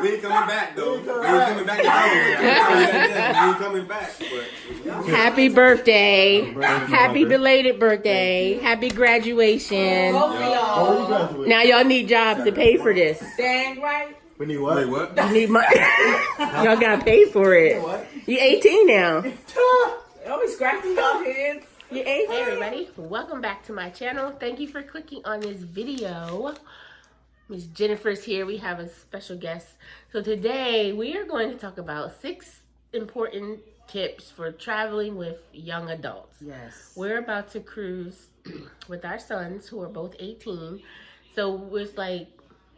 We ain't coming back though. We ain't coming back. We ain't coming back. But Happy birthday. Happy belated birthday. Happy graduation. Now y'all need jobs to pay for this. Dang right. we need what? Wait, what? You need money. Y'all gotta pay for it. You 18 now. Always scratching your heads. You 18. Hey everybody, welcome back to my channel. Thank you for clicking on this video. Miss Jennifer's here. We have a special guest. So today we are going to talk about 6 important tips for traveling with young adults. Yes. We're about to cruise with our sons who are both 18. So it's like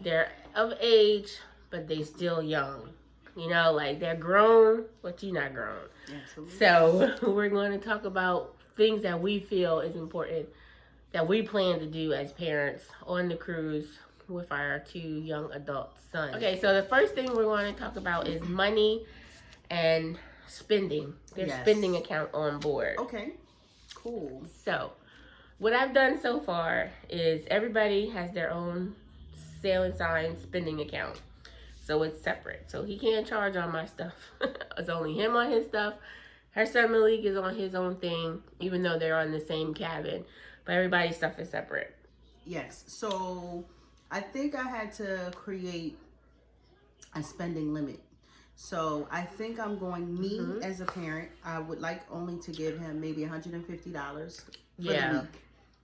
they're of age, but they still young. You know, like they're grown, but you're not grown. Absolutely. So we're going to talk about things that we feel is important that we plan to do as parents on the cruise with our 2 young adult sons. Okay, so the first thing we're going to talk about is money and spending. Their spending account on board. Okay, cool. So what I've done so far is everybody has their own sailing sign spending account. So it's separate. So he can't charge on my stuff. It's only him on his stuff. Her son Malik is on his own thing, even though they're on the same cabin. But everybody's stuff is separate. Yes, so I think I had to create a spending limit. So I think I'm going, as a parent, I would like only to give him maybe $150 for the week.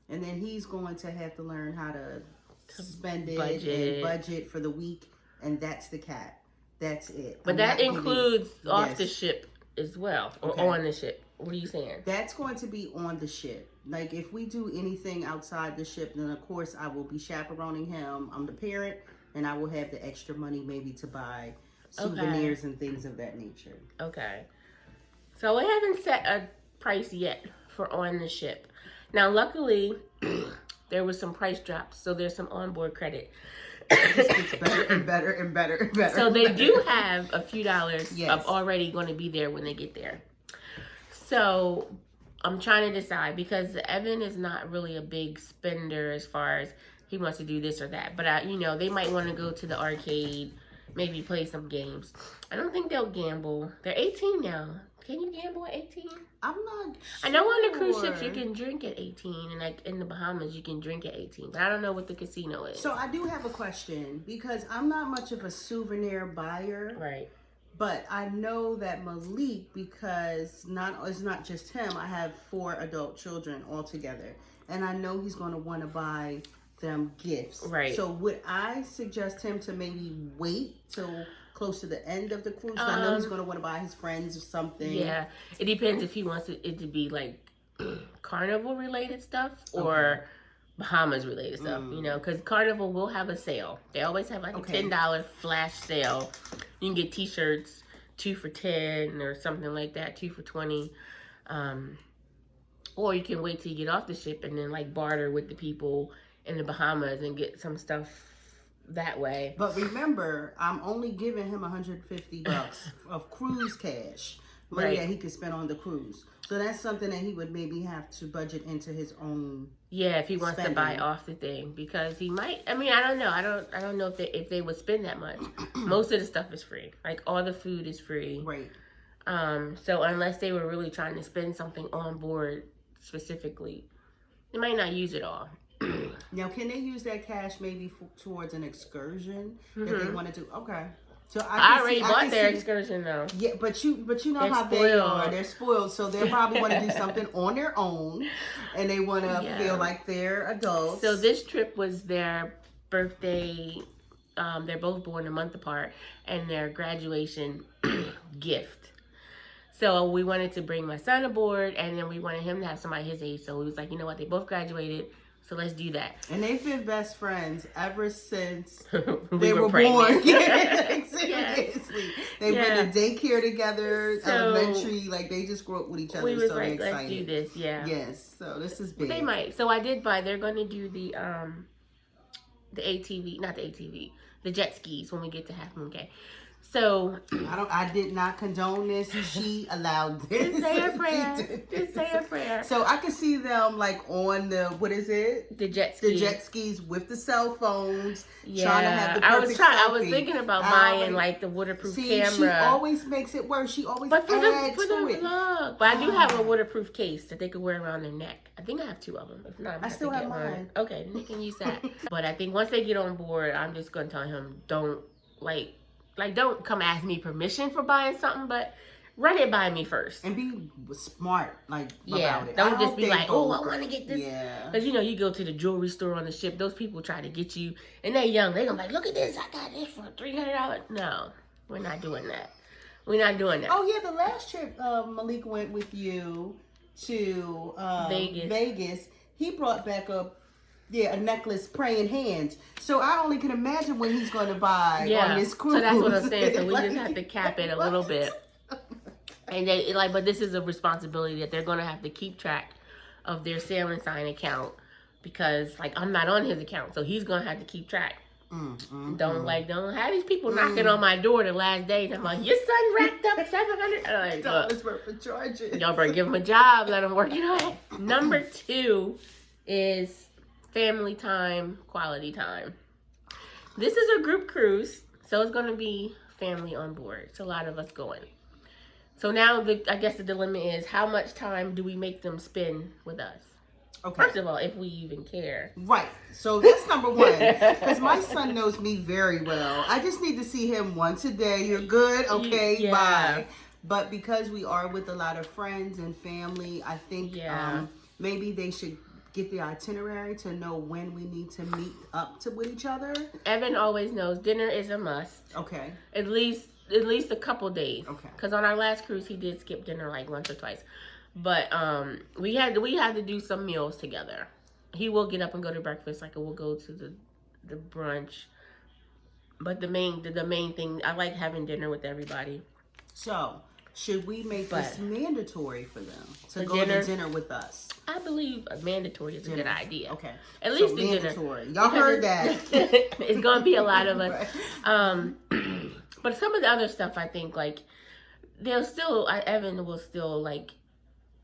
And then he's going to have to learn how to spend it and budget for the week. And that's the cap. That's it. But that includes off the ship as well, or on the ship. What are you saying? That's going to be on the ship. Like if we do anything outside the ship, then of course I will be chaperoning him. I'm the parent, and I will have the extra money maybe to buy souvenirs and things of that nature. Okay. So we haven't set a price yet for on the ship. Now, luckily, there was some price drops, so there's some onboard credit. It's better and better and better and better. So they do have a few dollars of already going to be there when they get there. So I'm trying to decide because Evan is not really a big spender as far as he wants to do this or that. But you know, they might want to go to the arcade, maybe play some games. I don't think they'll gamble. They're 18 now. Can you gamble at 18? I'm not sure. I know on the cruise ships you can drink at 18, and like in the Bahamas you can drink at 18, but I don't know what the casino is. So I do have a question because I'm not much of a souvenir buyer. Right. But I know that Malik, because it's not just him, I have 4 adult children all together, and I know he's going to want to buy them gifts. Right. So would I suggest him to maybe wait till close to the end of the cruise? I know he's going to want to buy his friends or something. Yeah, it depends if he wants it to be like carnival related stuff or Bahamas related stuff, you know, because Carnival will have a sale. They always have like a $10 flash sale. You can get t-shirts 2 for $10 or something like that, 2 for $20. Or you can wait till you get off the ship and then like barter with the people in the Bahamas and get some stuff that way. But remember, I'm only giving him $150 of cruise cash, money that he could spend on the cruise. So that's something that he would maybe have to budget into his own. Yeah, if he wants to buy off the thing, because he might. I mean, I don't know. I don't know if they would spend that much. Most of the stuff is free. Like all the food is free. Right. So unless they were really trying to spend something on board specifically, they might not use it all. Now, can they use that cash maybe towards an excursion if they want to do? Okay. So I already bought their excursion though. Yeah, but you know how they are. They're spoiled, so they probably want to do something on their own, and they want to feel like they're adults. So this trip was their birthday. They're both born a month apart, and their graduation gift. So we wanted to bring my son aboard, and then we wanted him to have somebody his age. So we was like, you know what? They both graduated. So let's do that. And they've been best friends ever since they were born. Seriously. They've been to daycare together, elementary. Like, they just grew up with each other. We was so like, excited. let's do this, Yes, so this is big. They might. So I did buy, they're going to do the ATV, not the ATV, the jet skis when we get to Half Moon Cay. So I did not condone this. She allowed this. Just say a prayer. Just say a prayer. So I can see them like on the, what is it? The jet ski. The jet skis with the cell phones. Yeah. Trying to have the perfect selfie. I was thinking about buying like the waterproof camera. She always makes it worse. She always adds to it. Vlog. But I do have a waterproof case that they could wear around their neck. I think I have 2 of them. If not, I still have mine. Okay, then they can use that. But I think once they get on board, I'm just going to tell him, don't don't come ask me permission for buying something, but run it by me first. And be smart, about it. Don't just be like, oh, I want to get this. Yeah. Because, you go to the jewelry store on the ship, those people try to get you, and they're young. They're going to be like, look at this. I got this for $300. No, we're not doing that. We're not doing that. Oh, yeah, the last trip Malik went with you to Vegas, he brought back a necklace praying hands. So I only can imagine what he's going to buy on this cruise. So that's what I'm saying. So we just have to cap it a little bit. And but this is a responsibility that they're going to have to keep track of their sailing sign account, because I'm not on his account, so he's going to have to keep track. Don't have these people knocking on my door the last day. And I'm like, your son racked up $700 worth of charges. Y'all better give him a job, let him work it out. Number 2 is family time, quality time. This is a group cruise, so it's going to be family on board. It's a lot of us going. So now I guess the dilemma is, how much time do we make them spend with us? Okay. First of all, if we even care. Right. So that's number 1. Because my son knows me very well. I just need to see him once a day. You're good? Okay, bye. But because we are with a lot of friends and family, I think maybe they should get the itinerary to know when we need to meet up with each other. Evan always knows dinner is a must. Okay. At least a couple days. Okay. Because on our last cruise, he did skip dinner once or twice. But we had to do some meals together. He will get up and go to breakfast, we'll go to the brunch. But the main thing, I like having dinner with everybody. So, should we make this mandatory for them to go to dinner with us? I believe mandatory is a good idea. Okay. At least the mandatory. Dinner. Y'all heard that. It's going to be a lot of us. Right. But some of the other stuff, I think, they'll still, Evan will still,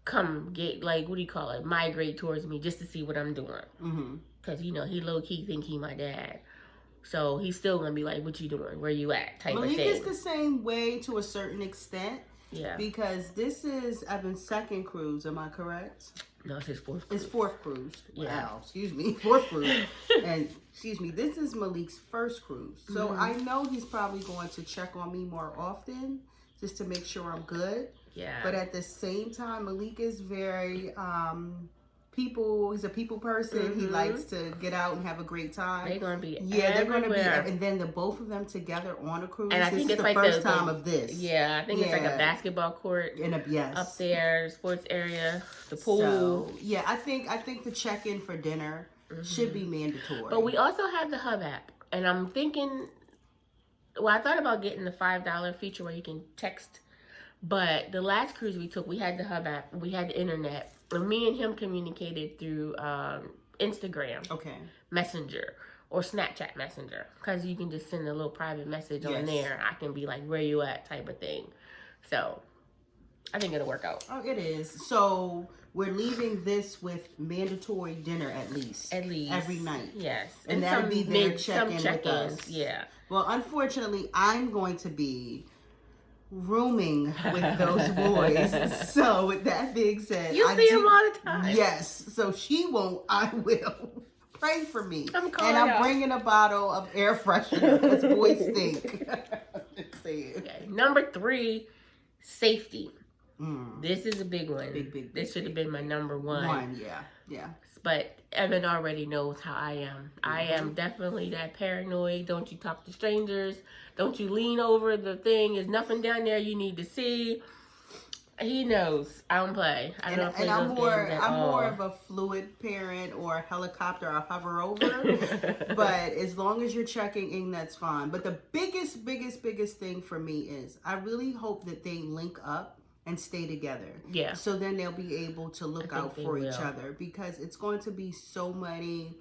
come get, migrate towards me just to see what I'm doing. Because, he low-key think he my dad. So he's still going to be like, what you doing? Where you at? Type Malik of thing. is the same way to a certain extent. Yeah. Because this is Evan's 2nd cruise, am I correct? No, it's his 4th cruise. It's 4th cruise. Yeah. Wow, excuse me. 4th cruise. And, this is Malik's 1st cruise. So I know he's probably going to check on me more often just to make sure I'm good. Yeah. But at the same time, Malik is very he's a people person. He likes to get out and have a great time. They're going to be they're going to be, and then the both of them together on a cruise. And I think it's the first time of this. Yeah, I think it's a basketball court up there, sports area, the pool. So, I think the check-in for dinner should be mandatory. But we also have the Hub app, and I'm thinking, I thought about getting the $5 feature where you can text. But the last cruise we took, we had the Hub app, we had the internet. And me and him communicated through Instagram, Messenger, or Snapchat Messenger. Because you can just send a little private message on there. I can be like, where you at, type of thing. So, I think it'll work out. Oh, it is. So, we're leaving this with mandatory dinner at least. Every night. Yes. And that'll be their check-in with us. Yeah. Well, unfortunately, I'm going to be rooming with those boys. So with that being said, you see them all the time. Yes. So she won't. I will. Pray for me. I'm bringing a bottle of air freshener because boys stink. Okay. Number 3, safety. This is a big one. Big, this should have been my number 1. Yeah. But Evan already knows how I am. I am definitely that paranoid. Don't you talk to strangers. Don't you lean over the thing. There's nothing down there you need to see. He knows. I don't play. I don't play those games at all. I'm more of a fluid parent or a helicopter. I'll hover over. But as long as you're checking in, that's fine. But the biggest thing for me is I really hope that they link up and stay together. Yeah. So then they'll be able to look out for each other, because it's going to be so many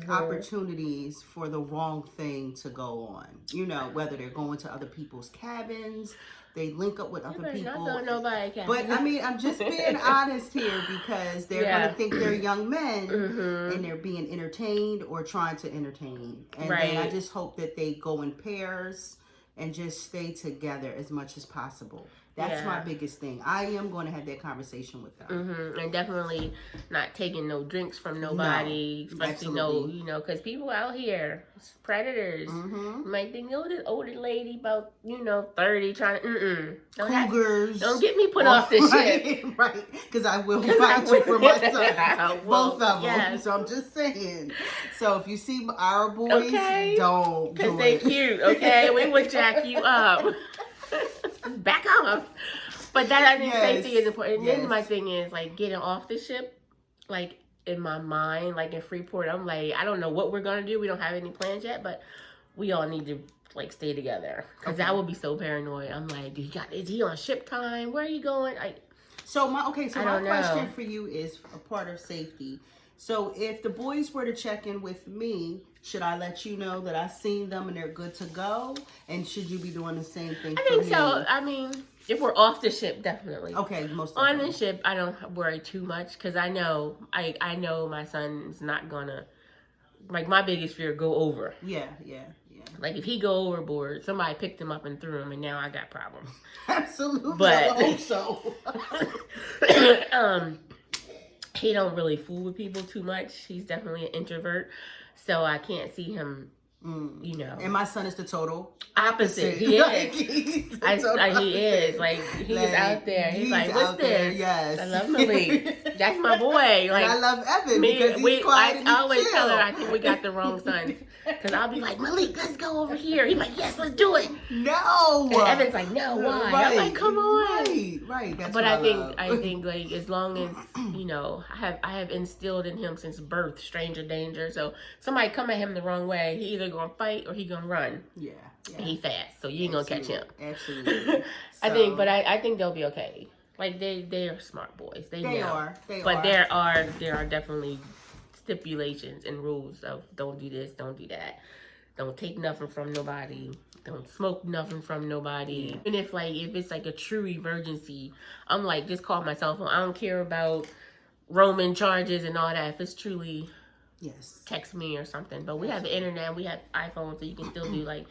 opportunities for the wrong thing to go on. You know, whether they're going to other people's cabins, they link up with other people. But I mean, I'm just being honest here because they're going to think they're young men and they're being entertained or trying to entertain. And then I just hope that they go in pairs and just stay together as much as possible. That's my biggest thing. I am going to have that conversation with them. And definitely not taking no drinks from nobody. No, especially you know, because people out here, predators. You might think, oh, this older lady about, 30 trying to, Cougars. Don't get me put off this shit. Right, because I will find you for my son. Both of them. So I'm just saying. So if you see our boys, don't do it. Because they cute, okay? We would jack you up. Back off. But that, I think, safety is important. And then my thing is, like, getting off the ship, like, in my mind, like, in Freeport, I'm like, I don't know what we're going to do. We don't have any plans yet, but we all need to, like, stay together. Because I would be so paranoid. I'm like, is he on ship time? Where are you going? So my question for you is a part of safety. So if the boys were to check in with me, should I let you know that I've seen them and they're good to go? And should you be doing the same thing for me? I think so. I mean, if we're off the ship, definitely. Okay, most definitely. On the ship, I don't worry too much because I know my son's not gonna, like, my biggest fear, go over. Yeah. Like, if he go overboard, somebody picked him up and threw him, and now I got problems. Absolutely. But I hope so. He don't really fool with people too much. He's definitely an introvert. So I can't see him, And my son is the total opposite. He is. He is. Like, he's out there. He's like, what's this? Yes. I love Malik. That's my boy. Like, and I love Evan because he's quiet and I always chill. tell her I think we got the wrong sons. Because I'll be like, Malik, let's go over here. He's like, yes, let's do it. No. And Evan's like, no, why? Right. I'm like, come on. Right. That's but what I think like, as long as, I have instilled in him since birth, stranger danger. So somebody come at him the wrong way, he either gonna fight or he gonna run. Yeah. And he fast, so you ain't gonna catch him. Absolutely. I think they'll be okay. Like, they are smart boys. They are. But there are definitely stipulations and rules of don't do this, don't do that, don't take nothing from nobody, don't smoke nothing from nobody. And if it's like a true emergency, I'm like, just call my cell phone. I don't care about roaming charges and all that. If it's truly, text me or something. But we have the internet, we have iPhones, so you can still do like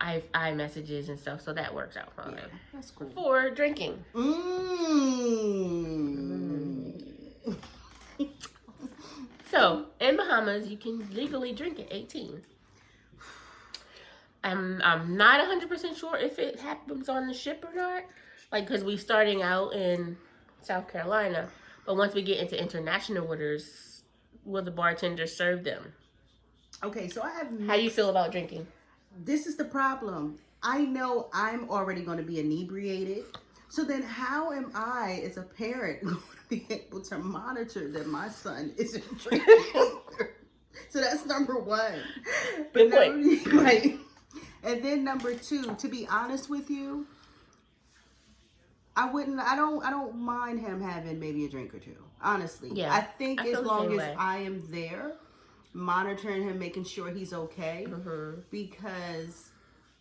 iMessages and stuff. So that works out fine. Yeah, that's cool. For drinking. So, in Bahamas, you can legally drink at 18. I'm not 100% sure if it happens on the ship or not. Like, because we starting out in South Carolina. But once we get into international waters, will the bartender serve them? Okay, so I have... How do you feel about drinking? This is the problem. I know I'm already going to be inebriated. So then how am I, as a parent, going to be able to monitor that my son isn't drinking? So that's number one. Good point. Right. And then number two, to be honest with you, I don't mind him having maybe a drink or two. Honestly. Yeah. I think as long as I am there, monitoring him, making sure he's okay, because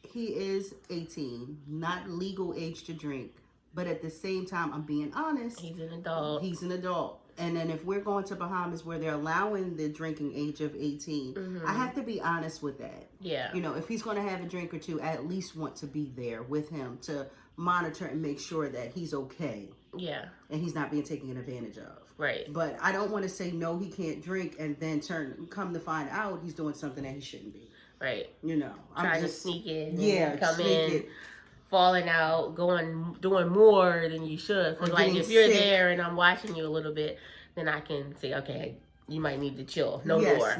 he is 18, not legal age to drink. But at the same time, I'm being honest. He's an adult. He's an adult. And then if we're going to Bahamas where they're allowing the drinking age of 18, I have to be honest with that. Yeah. If he's going to have a drink or two, I at least want to be there with him to monitor and make sure that he's okay. Yeah. And he's not being taken advantage of. Right. But I don't want to say, no, he can't drink, and then come to find out he's doing something that he shouldn't be. Right. Trying to sneak in. Yeah. Come in. Falling out, doing more than you should. Because, like, if you're there and I'm watching you a little bit, then I can say, okay, you might need to chill. No more.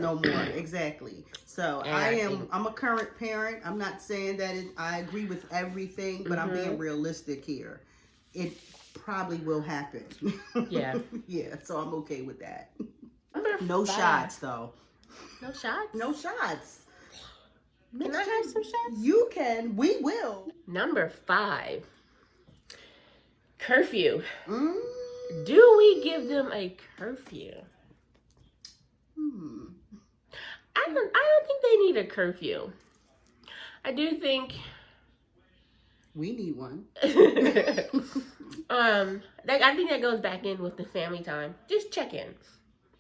Exactly. So I'm a current parent. I'm not saying that I agree with everything, but I'm being realistic here. It probably will happen. Yeah. Yeah. So I'm okay with that. No shots, though. No shots? No shots. Can I have some shots? You can. We will. Number 5. Curfew. Do we give them a curfew? I don't think they need a curfew. I do think we need one. I think that goes back in with the family time. Just check in.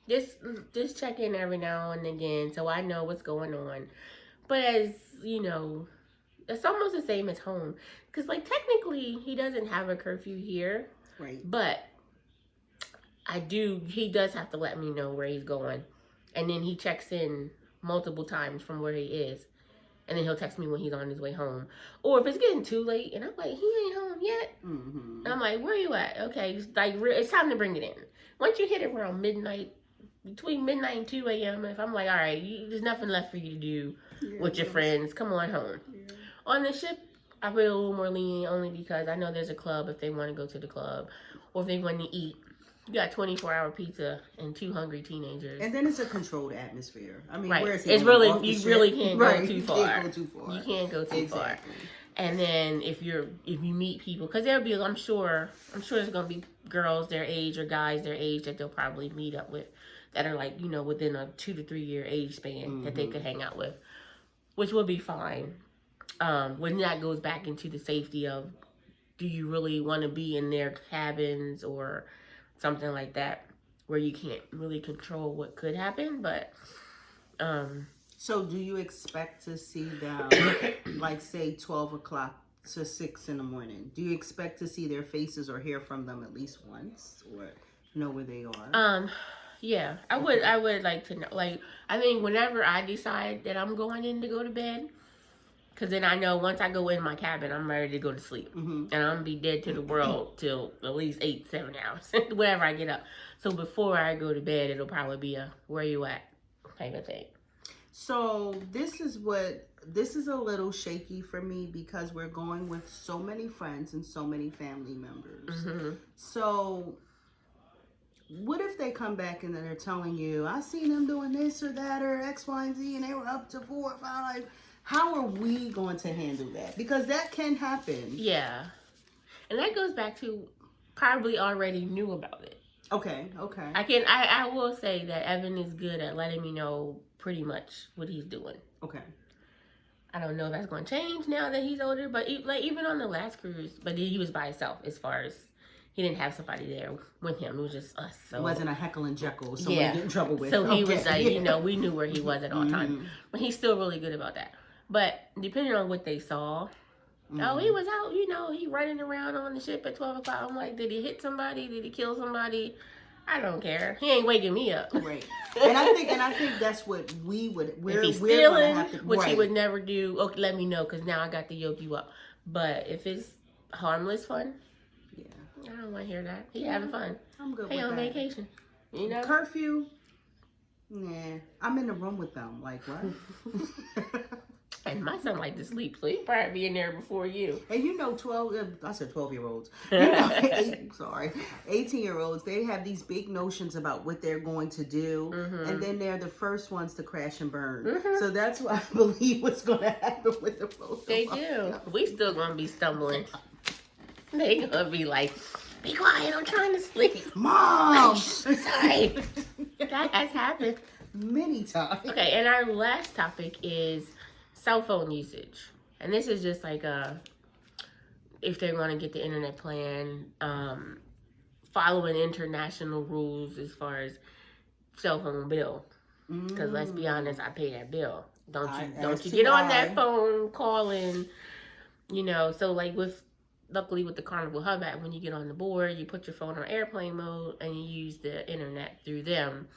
Just check in every now and again so I know what's going on. But as you know, it's almost the same as home. Because, like, technically, he doesn't have a curfew here. Right. But he does have to let me know where he's going. And then he checks in multiple times from where he is. And then he'll text me when he's on his way home. Or if it's getting too late, and I'm like, he ain't home yet. Mm-hmm. And I'm like, where you at? Okay, it's time to bring it in. Once you hit it around midnight, between midnight and 2 a.m., if I'm like, all right, there's nothing left for you to do with your friends, come on home. Yeah. On the ship, I feel a little more lenient only because I know there's a club if they want to go to the club. Or if they want to eat. You got 24-hour pizza and 2 hungry teenagers. And then it's a controlled atmosphere. I mean, right. Where is he? It's really, you really can't go too far. You can't go too far. You can't go too far. And then if you meet people, because there'll be, I'm sure there's gonna be girls their age or guys their age that they'll probably meet up with that are like, within a 2 to 3 year age span that they could hang out with, which would be fine. When that goes back into the safety of, do you really want to be in their cabins or something like that, where you can't really control what could happen, but so do you expect to see them like say 12 o'clock to 6 in the morning? Do you expect to see their faces or hear from them at least once or know where they are? Yeah, I would like to know. Like, I think whenever I decide that I'm going in to go to bed, because then I know once I go in my cabin, I'm ready to go to sleep. And I'm going to be dead to the world till at least 8-7 hours, whenever I get up. So before I go to bed, it'll probably be a where you at type of thing. So this is a little shaky for me because we're going with so many friends and so many family members. So what if they come back and they're telling you, I seen them doing this or that or X, Y, and Z, and they were up to 4 or 5. How are we going to handle that? Because that can happen. Yeah. And that goes back to probably already knew about it. Okay. I will say that Evan is good at letting me know pretty much what he's doing. Okay. I don't know if that's going to change now that he's older, but even on the last cruise, but he was by himself as far as he didn't have somebody there with him. It was just us. So. It wasn't a Heckle and Jekyll, so we get in trouble with. So he was like, we knew where he was at all times. But he's still really good about that. But depending on what they saw, oh, he was out, he running around on the ship at 12 o'clock. I'm like, did he hit somebody? Did he kill somebody? I don't care. He ain't waking me up. Right. And I think that's what we would. If he's stealing, which he would never do, okay, let me know because now I got to yoke you up. But if it's harmless fun, I don't want to hear that. He having fun. I'm good. He on vacation. Curfew. Nah, I'm in the room with them. Like what? And my son like to sleep, so he'd probably be in there before you. And 12-year-olds. 18-year-olds, they have these big notions about what they're going to do. And then they're the first ones to crash and burn. So that's what I believe what's going to happen with the both They do. We still going to be stumbling. They going to be like, be quiet, I'm trying to sleep. Mom! Sorry. That has happened. Many times. Okay, and our last topic is cell phone usage. And this is just like if they want to get the internet plan, following international rules as far as cell phone bill. Because let's be honest, I pay that bill. Don't you get on that phone calling, so like luckily with the Carnival Hub app, when you get on the board, you put your phone on airplane mode and you use the internet through them.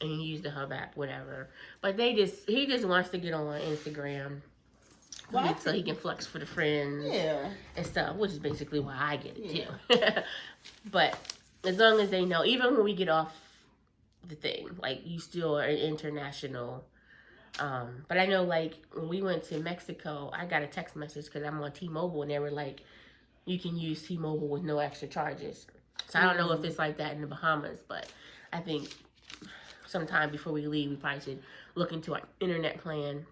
And you use the Hub app, whatever. But he just wants to get on Instagram. So he can flex for the friends and stuff, which is basically why I get it too. But as long as they know, even when we get off the thing, like you still are international. But I know like when we went to Mexico, I got a text message because I'm on T-Mobile and they were like, you can use T-Mobile with no extra charges. So I don't know if it's like that in the Bahamas, but I think sometime before we leave, we probably should look into our internet plan.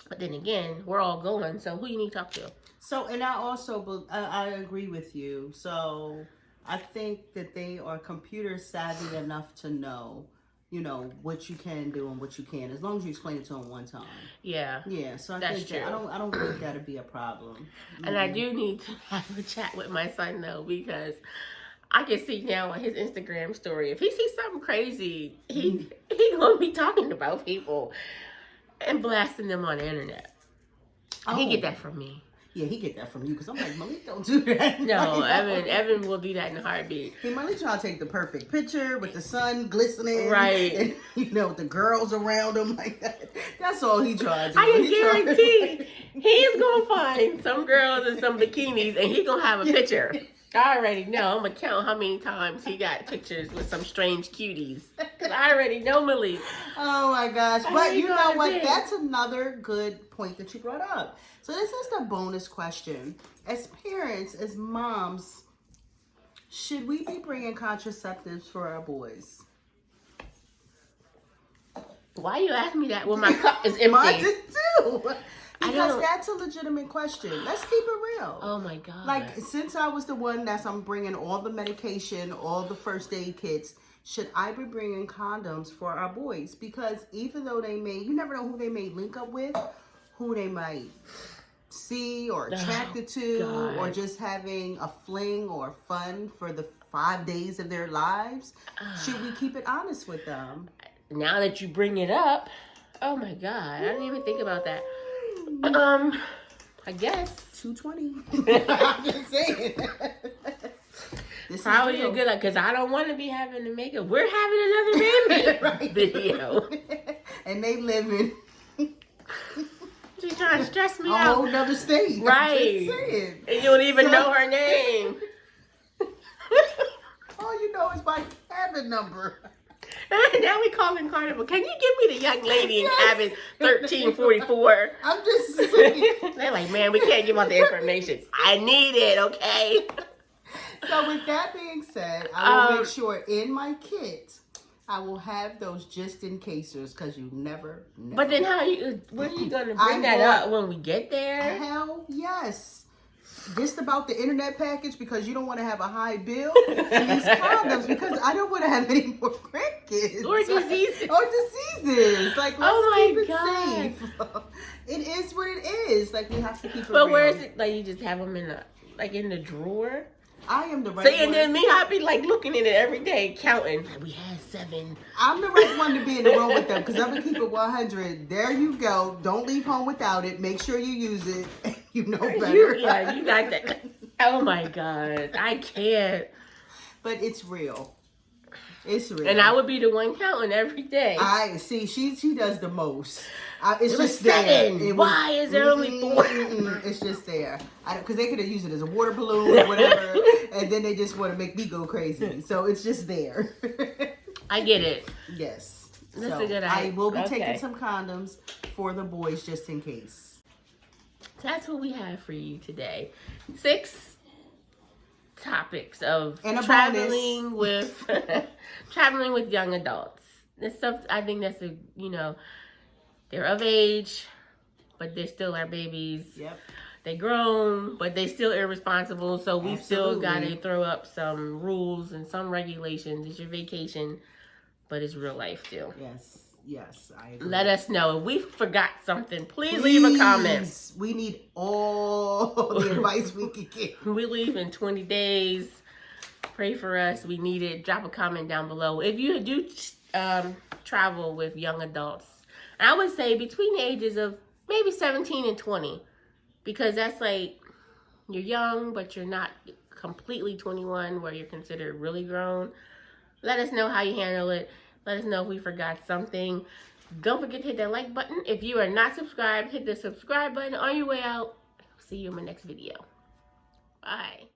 But then again, we're all going, so who you need to talk to? So, and I also, I agree with you. So, I think that they are computer savvy enough to know, you know, what you can do and what you can't, as long as you explain it to them one time. Yeah. Yeah, so I That's think true. that, I don't think that'll be a problem. And I do need to have a chat with my son though, because I can see now on his Instagram story, if he sees something crazy, he gonna be talking about people and blasting them on the internet. Oh. He get that from me. Yeah, he get that from you, because I'm like, Malik, don't do that. No, Evan will do that in a heartbeat. He Malik trying to take the perfect picture with the sun glistening, right? And, you know, with the girls around him like that. That's all he tried to do. I can guarantee he's gonna find some girls in some bikinis, and he's gonna have a picture. I already know. I'm gonna count how many times he got pictures with some strange cuties. Cause I already know Malik. Oh my gosh! But you know what? That's another good point that you brought up. So this is the bonus question. As parents, as moms, should we be bringing contraceptives for our boys? Why you asking me that when my cup is empty? Mine did too. Because that's a legitimate question. Let's keep it real. Oh my God. Like, since I was the one I'm bringing all the medication, all the first aid kits, should I be bringing condoms for our boys? Because even though you never know who they may link up with, who they might see or attracted to, or just having a fling or fun for the 5 days of their lives. Should we keep it honest with them? Now that you bring it up, oh my God, I didn't even think about that. I guess 220. I'm just saying. This probably a good, because I don't want to be having to make it. We're having another baby video, and they living. She's trying to stress me out. A whole nother state, right? And you don't even know her name. All you know is my cabin number. Now we calling Carnival. Can you give me the young lady in cabin 1344? I'm just saying. They're like, man, we can't give out the information. I need it, okay? So with that being said, I will make sure in my kit I will have those just in casers, because you never know. But then when are you going to bring that up when we get there? Hell yes. Just about the internet package, because you don't want to have a high bill, and these condoms, because I don't want to have any more grandkids. Or diseases. Or diseases. Like, let's keep it safe. It is what it is. Like, we have to keep it real. But where is it? Like, you just have them in the drawer? I am the right one. And then me, I'd be like looking at it every day, counting. We had 7. I'm the right one to be in the room with them, because I'm going to keep it 100. There you go. Don't leave home without it. Make sure you use it. You know better. You got that. Oh my God. I can't. But it's real. It's real. And I would be the one counting every day. I see. She does the most. It's just 7. There. Why is there only 4? It's just there. Because they could have used it as a water balloon or whatever, and then they just want to make me go crazy. So it's just there. I get it. Yes. That's a good idea. I will be taking some condoms for the boys just in case. That's what we have for you today. 6 topics of traveling with traveling with young adults. This stuff, I think that's they're of age, but they're still our babies. Yep. They grown, but they still irresponsible. So we still gotta throw up some rules and some regulations. It's your vacation, but it's real life too. Yes, I agree. Let us know if we forgot something. Please leave a comment. We need all the advice we can get. We leave in 20 days. Pray for us. We need it. Drop a comment down below. If you do travel with young adults, I would say between the ages of maybe 17 and 20, because that's like, you're young, but you're not completely 21 where you're considered really grown. Let us know how you handle it. Let us know if we forgot something. Don't forget to hit that like button. If you are not subscribed, hit the subscribe button on your way out. See you in my next video. Bye.